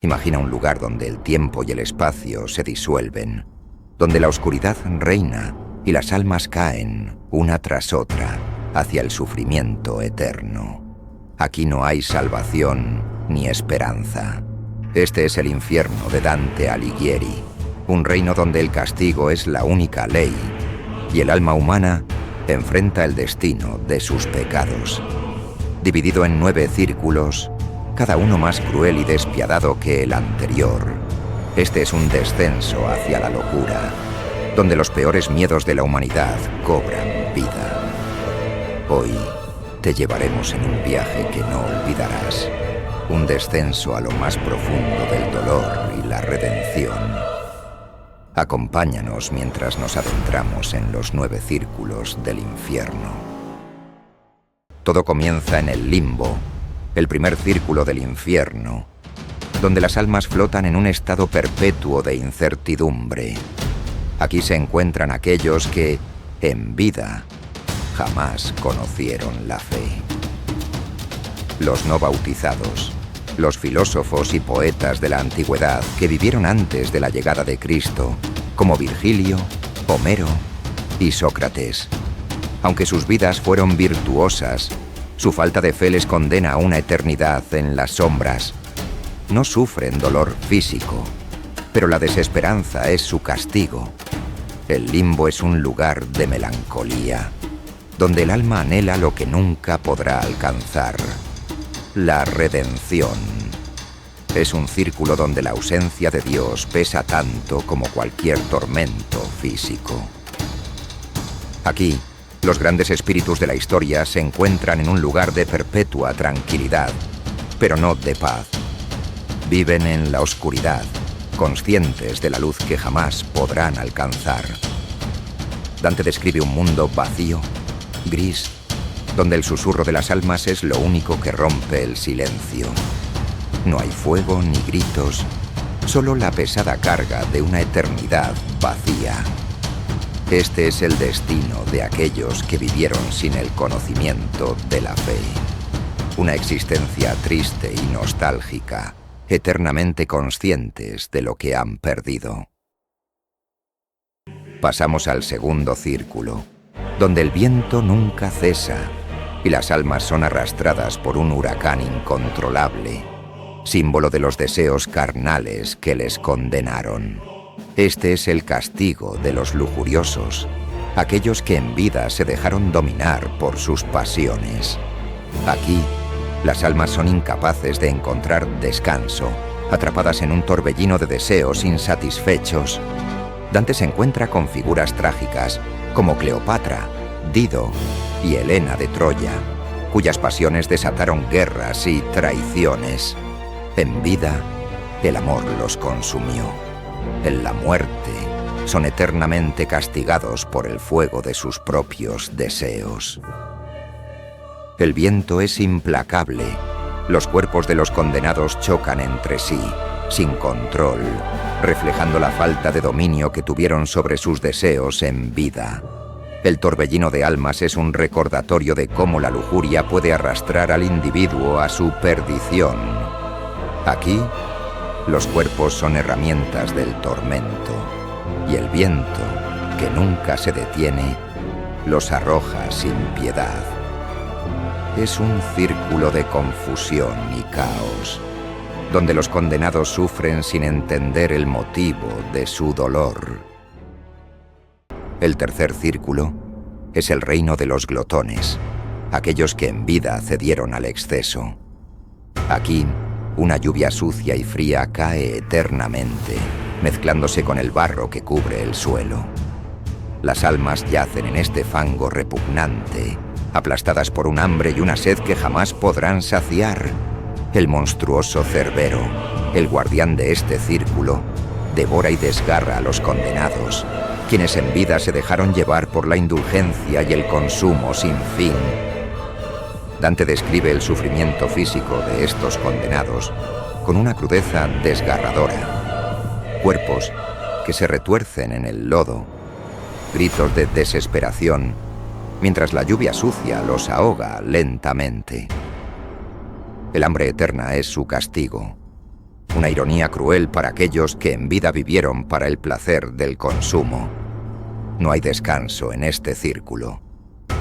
Imagina un lugar donde el tiempo y el espacio se disuelven, donde la oscuridad reina y las almas caen, una tras otra, hacia el sufrimiento eterno. Aquí no hay salvación ni esperanza. Este es el infierno de Dante Alighieri, un reino donde el castigo es la única ley y el alma humana enfrenta el destino de sus pecados. Dividido en 9 círculos, cada uno más cruel y despiadado que el anterior, este es un descenso hacia la locura, donde los peores miedos de la humanidad cobran vida. Hoy te llevaremos en un viaje que no olvidarás, un descenso a lo más profundo del dolor y la redención. Acompáñanos mientras nos adentramos en los 9 círculos del infierno. Todo comienza en el limbo, el primer círculo del infierno, donde las almas flotan en un estado perpetuo de incertidumbre. Aquí se encuentran aquellos que, en vida, jamás conocieron la fe. Los no bautizados, los filósofos y poetas de la antigüedad que vivieron antes de la llegada de Cristo, como Virgilio, Homero y Sócrates. Aunque sus vidas fueron virtuosas, su falta de fe les condena a una eternidad en las sombras. No sufren dolor físico, pero la desesperanza es su castigo. El limbo es un lugar de melancolía, donde el alma anhela lo que nunca podrá alcanzar: la redención. Es un círculo donde la ausencia de Dios pesa tanto como cualquier tormento físico. Aquí, los grandes espíritus de la historia se encuentran en un lugar de perpetua tranquilidad, pero no de paz. Viven en la oscuridad, conscientes de la luz que jamás podrán alcanzar. Dante describe un mundo vacío, gris, donde el susurro de las almas es lo único que rompe el silencio. No hay fuego ni gritos, solo la pesada carga de una eternidad vacía. Este es el destino de aquellos que vivieron sin el conocimiento de la fe. Una existencia triste y nostálgica, eternamente conscientes de lo que han perdido. Pasamos al segundo círculo, donde el viento nunca cesa y las almas son arrastradas por un huracán incontrolable, símbolo de los deseos carnales que les condenaron. Este es el castigo de los lujuriosos, aquellos que en vida se dejaron dominar por sus pasiones. Aquí, las almas son incapaces de encontrar descanso, atrapadas en un torbellino de deseos insatisfechos. Dante se encuentra con figuras trágicas como Cleopatra, Dido y Helena de Troya, cuyas pasiones desataron guerras y traiciones. En vida, el amor los consumió. En la muerte, son eternamente castigados por el fuego de sus propios deseos. El viento es implacable. Los cuerpos de los condenados chocan entre sí, sin control, reflejando la falta de dominio que tuvieron sobre sus deseos en vida. El torbellino de almas es un recordatorio de cómo la lujuria puede arrastrar al individuo a su perdición. Aquí, los cuerpos son herramientas del tormento, y el viento, que nunca se detiene, los arroja sin piedad. Es un círculo de confusión y caos, donde los condenados sufren sin entender el motivo de su dolor. El tercer círculo es el reino de los glotones, aquellos que en vida cedieron al exceso. Aquí, una lluvia sucia y fría cae eternamente, mezclándose con el barro que cubre el suelo. Las almas yacen en este fango repugnante, aplastadas por un hambre y una sed que jamás podrán saciar. El monstruoso Cerbero, el guardián de este círculo, devora y desgarra a los condenados, quienes en vida se dejaron llevar por la indulgencia y el consumo sin fin. Dante describe el sufrimiento físico de estos condenados con una crudeza desgarradora. Cuerpos que se retuercen en el lodo, gritos de desesperación, mientras la lluvia sucia los ahoga lentamente. El hambre eterna es su castigo, una ironía cruel para aquellos que en vida vivieron para el placer del consumo. No hay descanso en este círculo,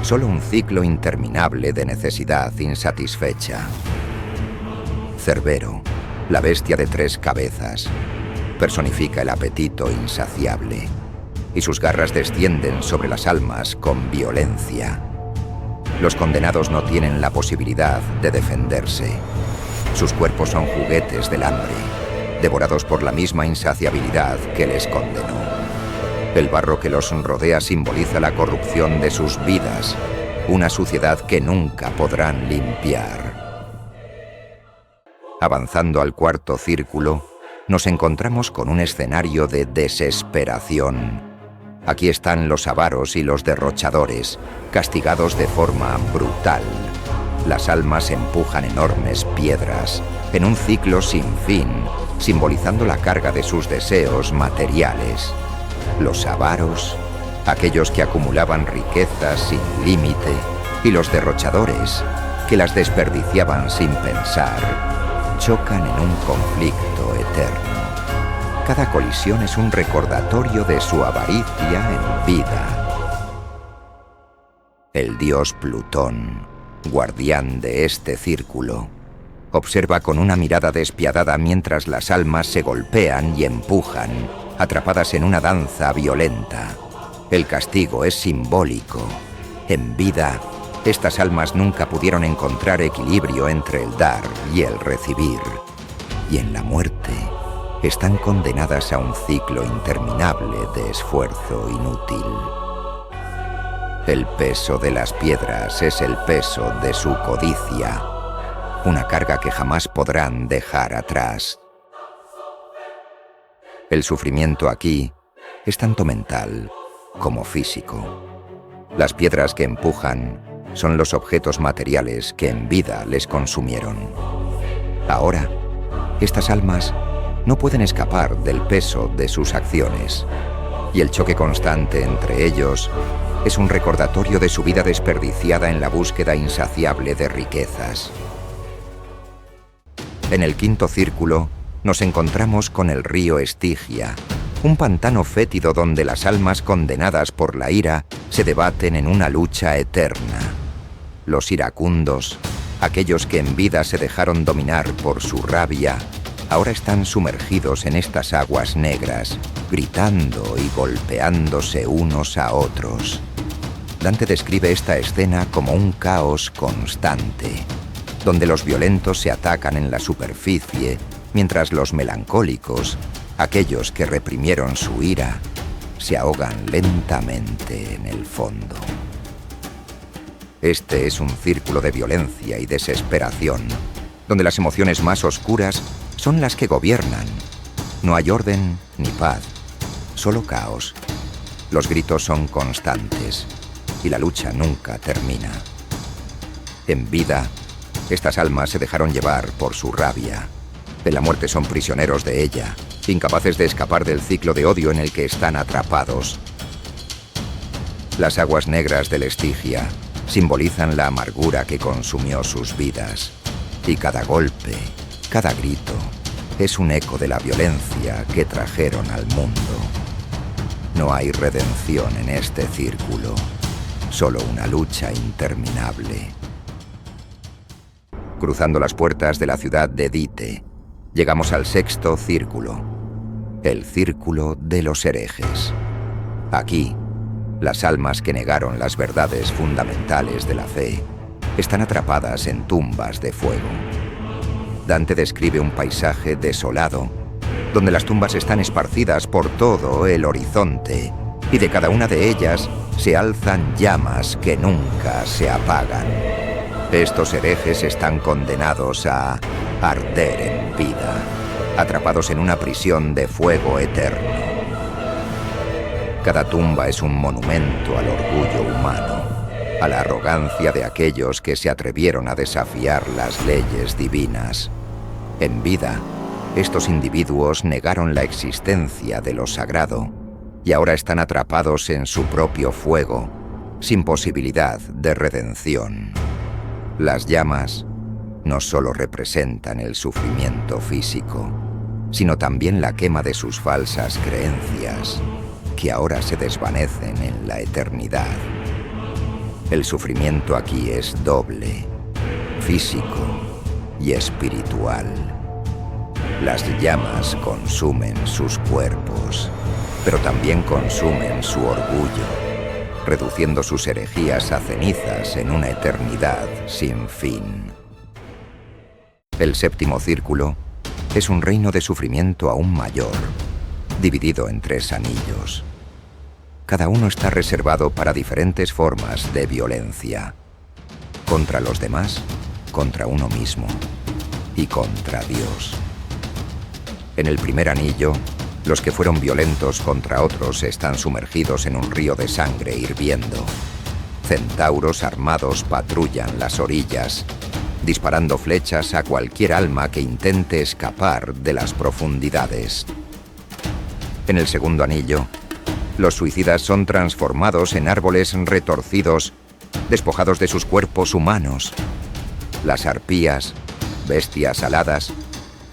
solo un ciclo interminable de necesidad insatisfecha. Cerbero, la bestia de 3 cabezas, personifica el apetito insaciable, y sus garras descienden sobre las almas con violencia. Los condenados no tienen la posibilidad de defenderse. Sus cuerpos son juguetes del hambre, devorados por la misma insaciabilidad que les condenó. El barro que los rodea simboliza la corrupción de sus vidas, una suciedad que nunca podrán limpiar. Avanzando al cuarto círculo, nos encontramos con un escenario de desesperación. Aquí están los avaros y los derrochadores, castigados de forma brutal. Las almas empujan enormes piedras en un ciclo sin fin, simbolizando la carga de sus deseos materiales. Los avaros, aquellos que acumulaban riquezas sin límite, y los derrochadores, que las desperdiciaban sin pensar, chocan en un conflicto eterno. Cada colisión es un recordatorio de su avaricia en vida. El dios Plutón, guardián de este círculo, observa con una mirada despiadada mientras las almas se golpean y empujan, atrapadas en una danza violenta. El castigo es simbólico. En vida, estas almas nunca pudieron encontrar equilibrio entre el dar y el recibir. Y en la muerte, están condenadas a un ciclo interminable de esfuerzo inútil. El peso de las piedras es el peso de su codicia, una carga que jamás podrán dejar atrás. El sufrimiento aquí es tanto mental como físico. Las piedras que empujan son los objetos materiales que en vida les consumieron. Ahora, estas almas no pueden escapar del peso de sus acciones, y el choque constante entre ellos es un recordatorio de su vida desperdiciada en la búsqueda insaciable de riquezas. En el quinto círculo nos encontramos con el río Estigia, un pantano fétido donde las almas condenadas por la ira se debaten en una lucha eterna. Los iracundos, aquellos que en vida se dejaron dominar por su rabia, ahora están sumergidos en estas aguas negras, gritando y golpeándose unos a otros. Dante describe esta escena como un caos constante, donde los violentos se atacan en la superficie, mientras los melancólicos, aquellos que reprimieron su ira, se ahogan lentamente en el fondo. Este es un círculo de violencia y desesperación, donde las emociones más oscuras son las que gobiernan. No hay orden ni paz, solo caos. Los gritos son constantes y la lucha nunca termina. En vida, estas almas se dejaron llevar por su rabia. En la muerte son prisioneros de ella, incapaces de escapar del ciclo de odio en el que están atrapados. Las aguas negras del Estigia simbolizan la amargura que consumió sus vidas, y cada golpe, cada grito, es un eco de la violencia que trajeron al mundo. No hay redención en este círculo, solo una lucha interminable. Cruzando las puertas de la ciudad de Dite, llegamos al sexto círculo, el círculo de los herejes. Aquí, las almas que negaron las verdades fundamentales de la fe están atrapadas en tumbas de fuego. Dante describe un paisaje desolado, donde las tumbas están esparcidas por todo el horizonte, y de cada una de ellas se alzan llamas que nunca se apagan. Estos herejes están condenados a arder en vida, atrapados en una prisión de fuego eterno. Cada tumba es un monumento al orgullo humano, a la arrogancia de aquellos que se atrevieron a desafiar las leyes divinas. En vida, estos individuos negaron la existencia de lo sagrado y ahora están atrapados en su propio fuego, sin posibilidad de redención. Las llamas no solo representan el sufrimiento físico, sino también la quema de sus falsas creencias, que ahora se desvanecen en la eternidad. El sufrimiento aquí es doble, físico y espiritual. Las llamas consumen sus cuerpos, pero también consumen su orgullo, reduciendo sus herejías a cenizas en una eternidad sin fin. El séptimo círculo es un reino de sufrimiento aún mayor, dividido en 3 anillos. Cada uno está reservado para diferentes formas de violencia, contra los demás, contra uno mismo y contra Dios. En el primer anillo, los que fueron violentos contra otros están sumergidos en un río de sangre hirviendo. Centauros armados patrullan las orillas, disparando flechas a cualquier alma que intente escapar de las profundidades. En el segundo anillo, los suicidas son transformados en árboles retorcidos, despojados de sus cuerpos humanos. Las arpías, bestias aladas,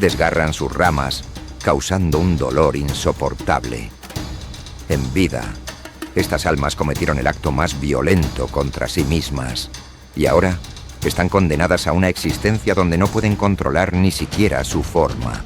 desgarran sus ramas, causando un dolor insoportable. En vida, estas almas cometieron el acto más violento contra sí mismas, y ahora están condenadas a una existencia donde no pueden controlar ni siquiera su forma.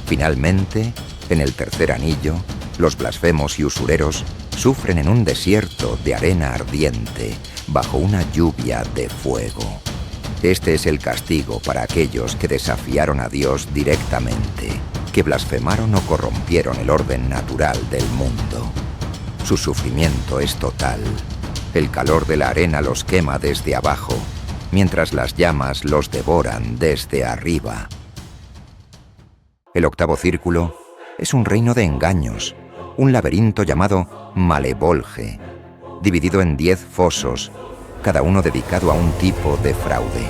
Finalmente, en el tercer anillo, los blasfemos y usureros sufren en un desierto de arena ardiente, bajo una lluvia de fuego. Este es el castigo para aquellos que desafiaron a Dios directamente, que blasfemaron o corrompieron el orden natural del mundo. Su sufrimiento es total. El calor de la arena los quema desde abajo, mientras las llamas los devoran desde arriba. El octavo círculo es un reino de engaños, un laberinto llamado Malevolge, dividido en 10 fosos, cada uno dedicado a un tipo de fraude.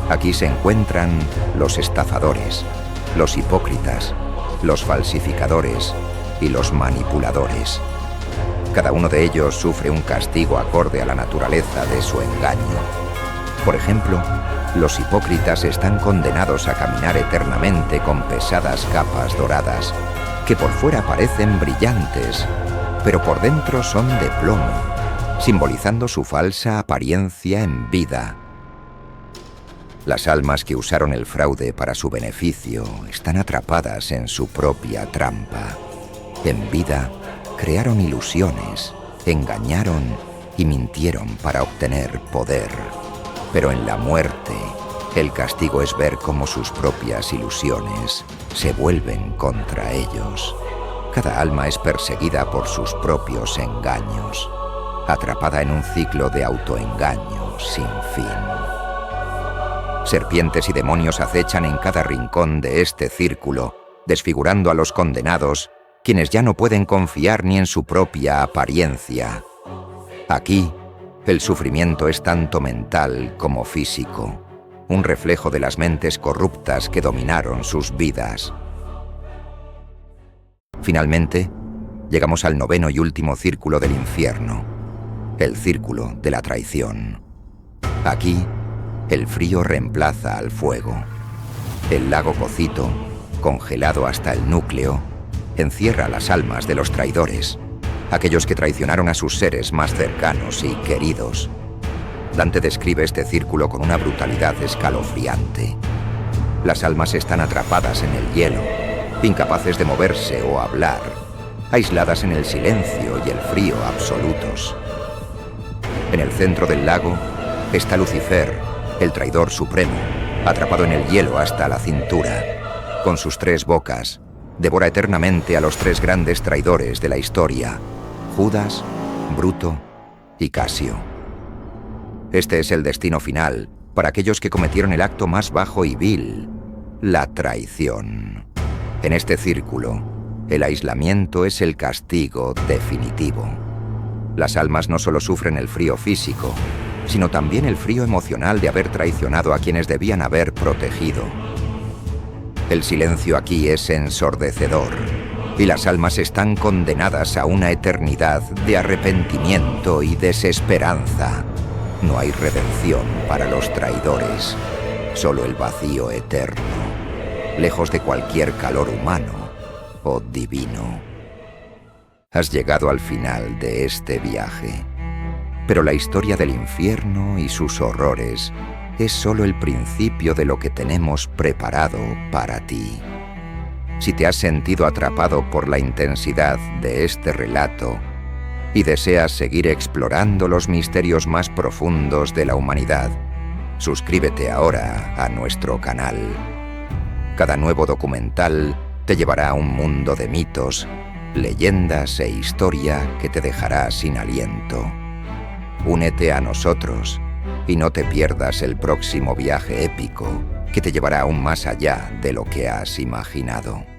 Aquí se encuentran los estafadores, los hipócritas, los falsificadores y los manipuladores. Cada uno de ellos sufre un castigo acorde a la naturaleza de su engaño. Por ejemplo, los hipócritas están condenados a caminar eternamente con pesadas capas doradas, que por fuera parecen brillantes, pero por dentro son de plomo, simbolizando su falsa apariencia en vida. Las almas que usaron el fraude para su beneficio están atrapadas en su propia trampa. En vida, crearon ilusiones, engañaron y mintieron para obtener poder. Pero en la muerte, el castigo es ver cómo sus propias ilusiones se vuelven contra ellos. Cada alma es perseguida por sus propios engaños, atrapada en un ciclo de autoengaño sin fin. Serpientes y demonios acechan en cada rincón de este círculo, desfigurando a los condenados, quienes ya no pueden confiar ni en su propia apariencia. Aquí, el sufrimiento es tanto mental como físico, un reflejo de las mentes corruptas que dominaron sus vidas. Finalmente, llegamos al noveno y último círculo del infierno, el círculo de la traición. Aquí, el frío reemplaza al fuego. El lago Cocito, congelado hasta el núcleo, encierra las almas de los traidores, aquellos que traicionaron a sus seres más cercanos y queridos. Dante describe este círculo con una brutalidad escalofriante. Las almas están atrapadas en el hielo, incapaces de moverse o hablar, aisladas en el silencio y el frío absolutos. En el centro del lago está Lucifer, el traidor supremo, atrapado en el hielo hasta la cintura. Con sus 3 bocas, devora eternamente a los 3 grandes traidores de la historia, Judas, Bruto y Casio. Este es el destino final para aquellos que cometieron el acto más bajo y vil, la traición. En este círculo, el aislamiento es el castigo definitivo. Las almas no solo sufren el frío físico, sino también el frío emocional de haber traicionado a quienes debían haber protegido. El silencio aquí es ensordecedor. y las almas están condenadas a una eternidad de arrepentimiento y desesperanza. No hay redención para los traidores, solo el vacío eterno, lejos de cualquier calor humano o divino. Has llegado al final de este viaje, pero la historia del infierno y sus horrores es solo el principio de lo que tenemos preparado para ti. Si te has sentido atrapado por la intensidad de este relato y deseas seguir explorando los misterios más profundos de la humanidad, suscríbete ahora a nuestro canal. Cada nuevo documental te llevará a un mundo de mitos, leyendas e historia que te dejará sin aliento. Únete a nosotros y no te pierdas el próximo viaje épico que te llevará aún más allá de lo que has imaginado.